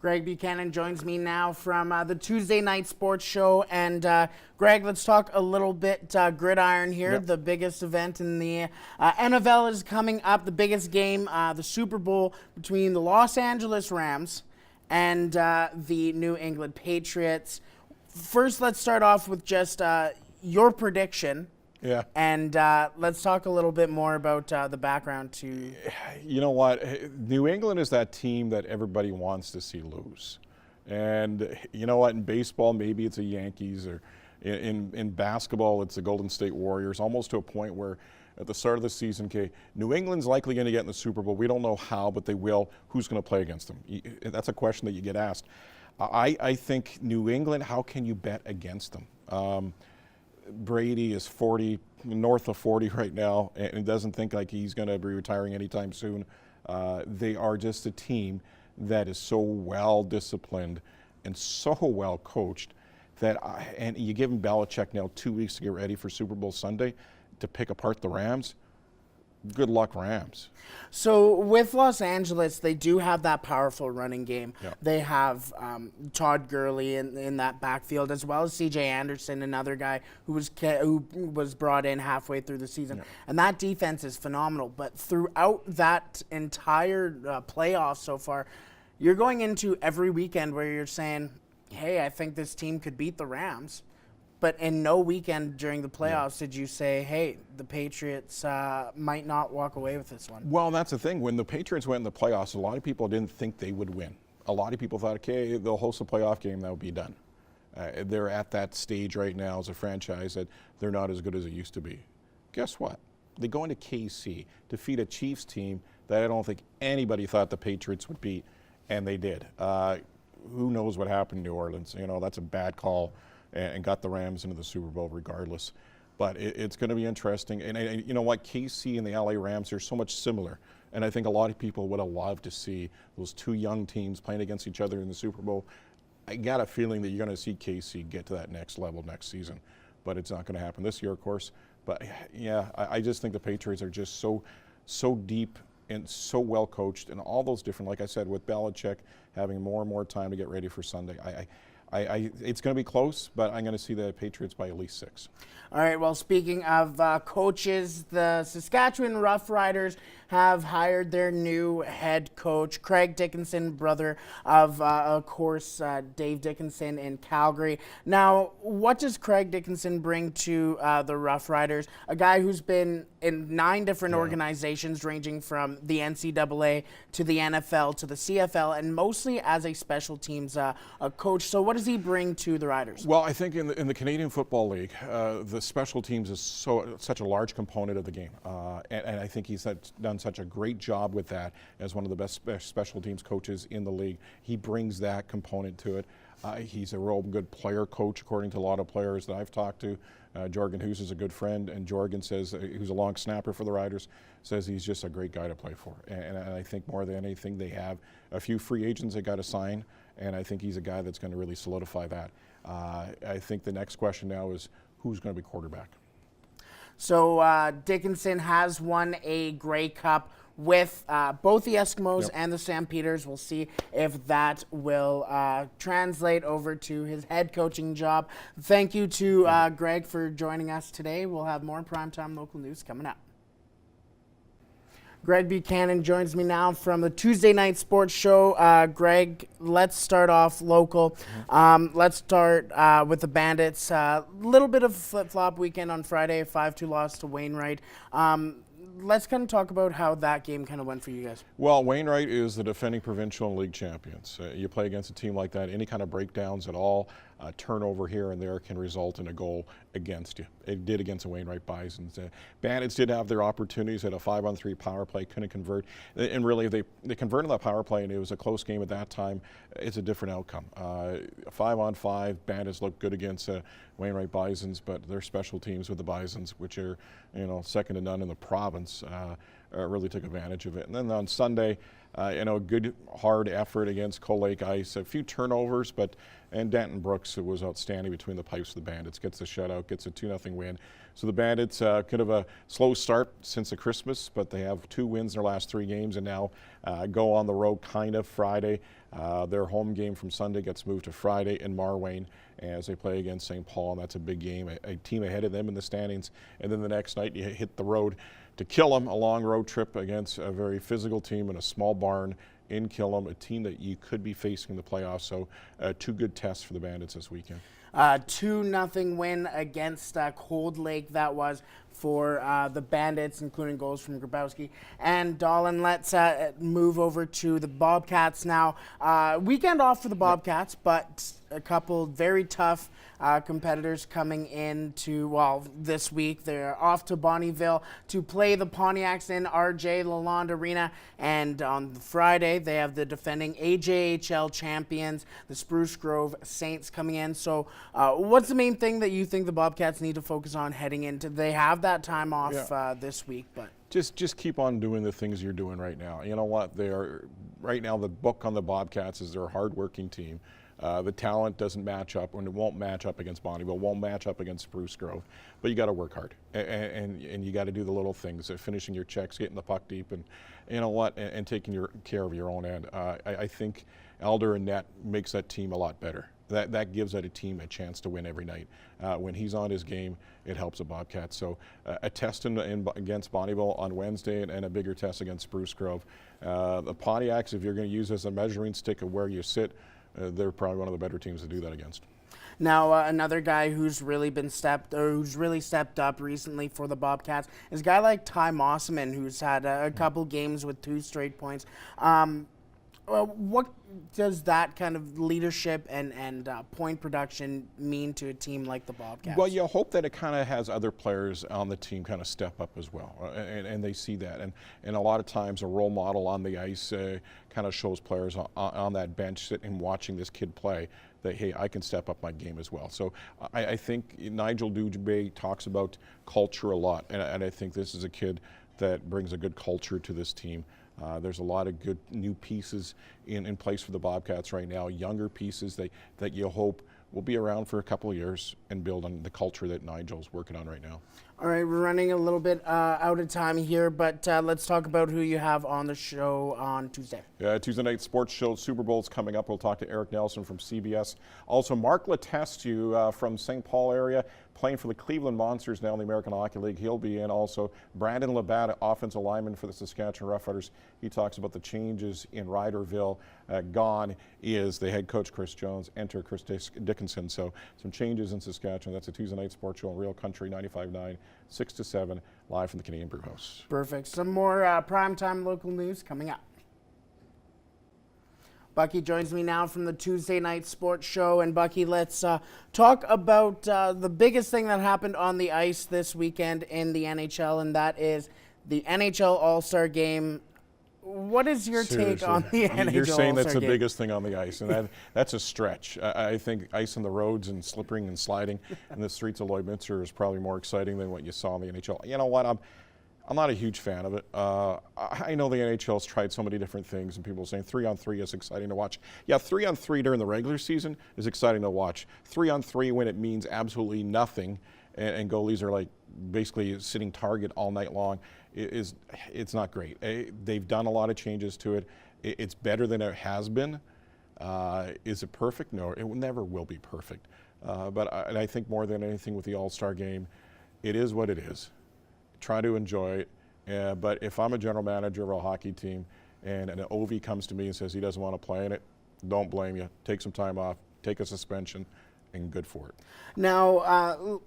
Greg Buchanan joins me now from the Tuesday Night Sports Show. And Greg, let's talk a little bit gridiron here. Yep. The biggest event in the NFL is coming up, the biggest game, the Super Bowl between the Los Angeles Rams and the New England Patriots. First, let's start off with just your prediction. Yeah. And let's talk a little bit more about the background to... You know what? New England is that team that everybody wants to see lose. And you know what? In baseball, maybe it's the Yankees, or in basketball, it's the Golden State Warriors, almost to a point where at the start of the season, okay, New England's likely going to get in the Super Bowl. We don't know how, but they will. Who's going to play against them? That's a question that you get asked. I think New England, how can you bet against them? Brady is north of 40 right now, and doesn't think like he's going to be retiring anytime soon. They are just a team that is so well disciplined and so well coached that, and you give him Belichick now 2 weeks to get ready for Super Bowl Sunday to pick apart the Rams. Good luck, Rams. So with Los Angeles, they do have that powerful running game. Yeah. They have Todd Gurley in that backfield, as well as C.J. Anderson, another guy who was brought in halfway through the season. Yeah. And that defense is phenomenal. But throughout that entire playoff so far, you're going into every weekend where you're saying, hey, I think this team could beat the Rams. But in no weekend during the playoffs did you say, hey, the Patriots might not walk away with this one. Well, that's the thing. When the Patriots went in the playoffs, a lot of people didn't think they would win. A lot of people thought, okay, they'll host a playoff game, that'll be done. They're at that stage right now as a franchise that they're not as good as it used to be. Guess what? They go into KC, defeat a Chiefs team that I don't think anybody thought the Patriots would beat, and they did. Who knows what happened in New Orleans? You know, that's a bad call. And got the Rams into the Super Bowl regardless. But it's going to be interesting. And you know what? KC and the LA Rams are so much similar. And I think a lot of people would have loved to see those two young teams playing against each other in the Super Bowl. I got a feeling that you're going to see KC get to that next level next season. But it's not going to happen this year, of course. But yeah, I just think the Patriots are just so deep and so well coached, and all those different, like I said, with Belichick having more and more time to get ready for Sunday. It's going to be close, but I'm going to see the Patriots by at least 6. All right, well, speaking of coaches, the Saskatchewan Roughriders have hired their new head coach, Craig Dickinson, brother of course, Dave Dickinson in Calgary. Now, what does Craig Dickinson bring to the Roughriders? A guy who's been in 9 different organizations, ranging from the NCAA to the NFL to the CFL, and mostly as a special teams coach. So what does he bring to the Riders? Well, I think in the Canadian Football League, the special teams is such a large component of the game. And I think he's done such a great job with that as one of the best special teams coaches in the league. He brings that component to it. He's a real good player coach, according to a lot of players that I've talked to. Jorgen Hus is a good friend, and Jorgen says, who's a long snapper for the Riders, says he's just a great guy to play for. And I think more than anything, they have a few free agents they got to sign, and I think he's a guy that's going to really solidify that. I think the next question now is who's going to be quarterback. So Dickinson has won a Grey Cup with both the Eskimos and the Stampeders. We'll see if that will translate over to his head coaching job. Thank you to Greg for joining us today. We'll have more primetime local news coming up. Greg Buchanan joins me now from the Tuesday Night Sports Show. Greg, let's start off local. Let's start with the Bandits. A little bit of a flip-flop weekend on Friday, 5-2 loss to Wainwright. Let's kind of talk about how that game kind of went for you guys. Well, Wainwright is the defending provincial and league champions. You play against a team like that, any kind of breakdowns at all, turnover here and there can result in a goal against you. It did against the Wainwright Bisons. Bandits did have their opportunities at a 5-on-3 power play, couldn't convert. And really, they converted that power play, and it was a close game at that time. It's a different outcome. 5-on-5, Bandits looked good against Wainwright Bisons, but their special teams with the Bisons, which are second to none in the province, really took advantage of it. And then on Sunday, good hard effort against Cold Lake Ice. A few turnovers, and Danton Brooks was outstanding between the pipes of the Bandits. Gets the shutout, gets a 2-0 win. So the Bandits could have a slow start since the Christmas, but they have 2 wins in their last 3 games, and now go on the road kind of Friday. Their home game from Sunday gets moved to Friday in Marwayne as they play against St. Paul, and that's a big game, a team ahead of them in the standings. And then the next night you hit the road to Killam, a long road trip against a very physical team in a small barn in Killam, a team that you could be facing in the playoffs. So 2 good tests for the Bandits this weekend. 2-0 win against Cold Lake, that was, for the Bandits, including goals from Grabowski and Dolan. Let's move over to the Bobcats now. Weekend off for the Bobcats, but a couple very tough competitors coming into, this week. They're off to Bonnyville to play the Pontiacs in RJ Lalonde Arena. And on Friday, they have the defending AJHL champions, the Spruce Grove Saints, coming in. So what's the main thing that you think the Bobcats need to focus on heading into? They have that time off this week, but just keep on doing the things you're doing right now. You know what? Right now the book on the Bobcats is they're a hardworking team. The talent doesn't match up, and it won't match up against Bonnyville, won't match up against Spruce Grove. But you got to work hard, and you got to do the little things, finishing your checks, getting the puck deep, and you know what, and taking care of your own end. I think Elder and Net makes that team a lot better. That gives that team a chance to win every night. When he's on his game, it helps the Bobcats. So a test against Bonnyville on Wednesday, and a bigger test against Spruce Grove. The Pontiacs, if you're going to use as a measuring stick of where you sit, they're probably one of the better teams to do that against. Now, another guy who's really stepped up recently for the Bobcats is a guy like Ty Mosselman, who's had a couple games with 2 straight points. What does that kind of leadership and point production mean to a team like the Bobcats? Well, you hope that it kind of has other players on the team kind of step up as well, and they see that. And a lot of times a role model on the ice kind of shows players on that bench sitting and watching this kid play that, hey, I can step up my game as well. So I think Nigel Dujbe talks about culture a lot, and I think this is a kid that brings a good culture to this team. There's a lot of good new pieces in place for the Bobcats right now, younger pieces that you hope will be around for a couple of years and build on the culture that Nigel's working on right now. All right, we're running a little bit out of time here, but let's talk about who you have on the show on Tuesday. Yeah, Tuesday night sports show, Super Bowl's coming up. We'll talk to Eric Nelson from CBS. Also, Mark Letestu from St. Paul area, playing for the Cleveland Monsters now in the American Hockey League. He'll be in. Also, Brandon Labatt, offensive lineman for the Saskatchewan Roughriders. He talks about the changes in Ryderville. Gone is the head coach, Chris Jones. Enter Chris Dickinson. So some changes in Saskatchewan. That's a Tuesday night sports show on Real Country 95.9, 6 to 7, live from the Canadian Brew House. Perfect. Some more primetime local news coming up. Bucky joins me now from the Tuesday night sports show. And Bucky, let's talk about the biggest thing that happened on the ice this weekend in the NHL, and that is the NHL All-Star Game. What is your Seriously, take on the NHL You're saying that's the game? biggest thing on the ice, and that's a stretch. I think ice on the roads and slipping and sliding in the streets of Lloydminster is probably more exciting than what you saw in the NHL. You know what? I'm not a huge fan of it. I know the NHL's tried so many different things, and people are saying 3-on-3 is exciting to watch. Yeah, 3-on-3 during the regular season is exciting to watch. 3-on-3 when it means absolutely nothing, and goalies are like basically sitting target all night long, it's not great. They've done a lot of changes to it. It's better than it has been. Is it perfect? No, it never will be perfect. But I think more than anything with the All-Star Game, it is what it is. Try to enjoy it. But if I'm a general manager of a hockey team and an OV comes to me and says he doesn't want to play in it, don't blame you. Take some time off, take a suspension, and good for it. Now,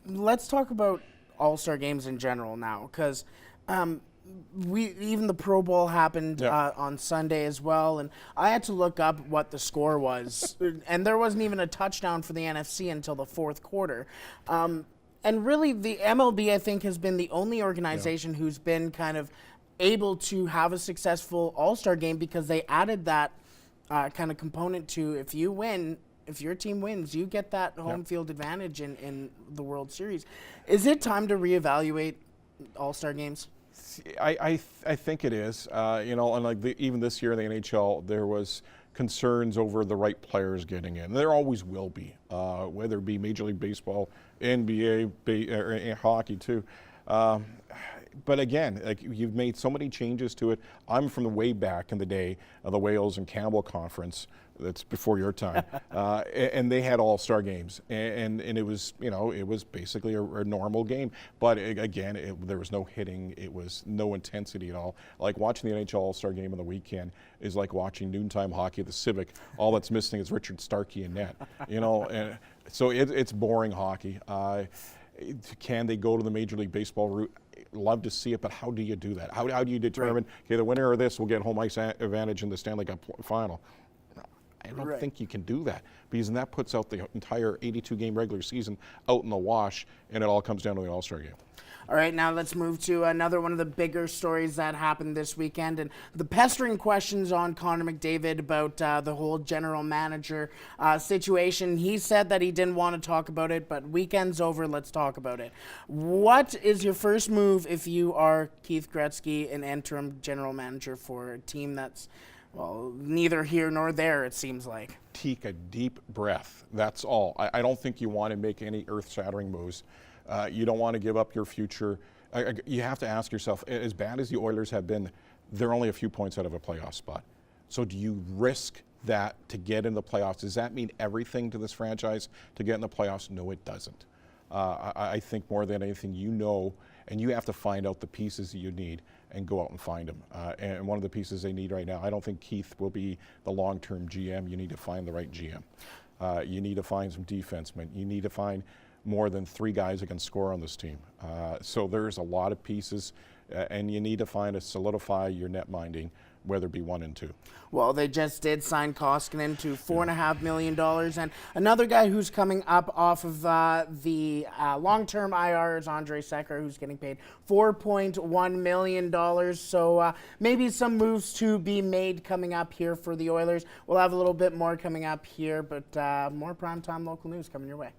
let's talk about All-Star games in general now, because even the Pro Bowl happened on Sunday as well, and I had to look up what the score was, and there wasn't even a touchdown for the NFC until the fourth quarter. And really, the MLB, I think, has been the only organization who's been kind of able to have a successful All-Star game, because they added that kind of component to, if you win, if your team wins, you get that home field advantage in the World Series. Is it time to reevaluate All-Star games? I think it is. You know, and like even this year in the NHL, there was concerns over the right players getting in. There always will be, whether it be Major League Baseball, NBA, or hockey too. But again, like, you've made so many changes to it. I'm from the way back in the day of the Wales and Campbell Conference. That's before your time, and they had all-star games, and it was, you know, it was basically a normal game. But again, there was no hitting, it was no intensity at all. Like watching the NHL All-Star game on the weekend is like watching noontime hockey at the Civic. All that's missing is Richard Starkey in net, you know, and so it's boring hockey. Can they go to the Major League Baseball route? Love to see it, but how do you do that? How do you determine, okay, the winner of this will get home ice advantage in the Stanley Cup final? I don't think you can do that, because then that puts out the entire 82-game regular season out in the wash, and it all comes down to the All-Star game. All right, now let's move to another one of the bigger stories that happened this weekend, and the pestering questions on Connor McDavid about the whole general manager situation. He said that he didn't want to talk about it, but weekend's over, let's talk about it. What is your first move if you are Keith Gretzky, an interim general manager for a team that's, well, neither here nor there, it seems like? Take a deep breath. That's all. I don't think you want to make any earth-shattering moves. You don't want to give up your future. You have to ask yourself, as bad as the Oilers have been, they're only a few points out of a playoff spot. So do you risk that to get in the playoffs? Does that mean everything to this franchise to get in the playoffs? No, it doesn't. I think more than anything, you know, and you have to find out the pieces that you need and go out and find them. And one of the pieces they need right now, I don't think Keith will be the long-term GM. You need to find the right GM. You need to find some defensemen. You need to find more than 3 guys that can score on this team. So there's a lot of pieces, and you need to solidify your net minding, whether it be 1 and 2. Well, they just did sign Koskinen to $4.5 million, and another guy who's coming up off of the long-term IR is Andre Sekera, who's getting paid $4.1 million. So maybe some moves to be made coming up here for the Oilers. We'll have a little bit more coming up here, but more primetime local news coming your way.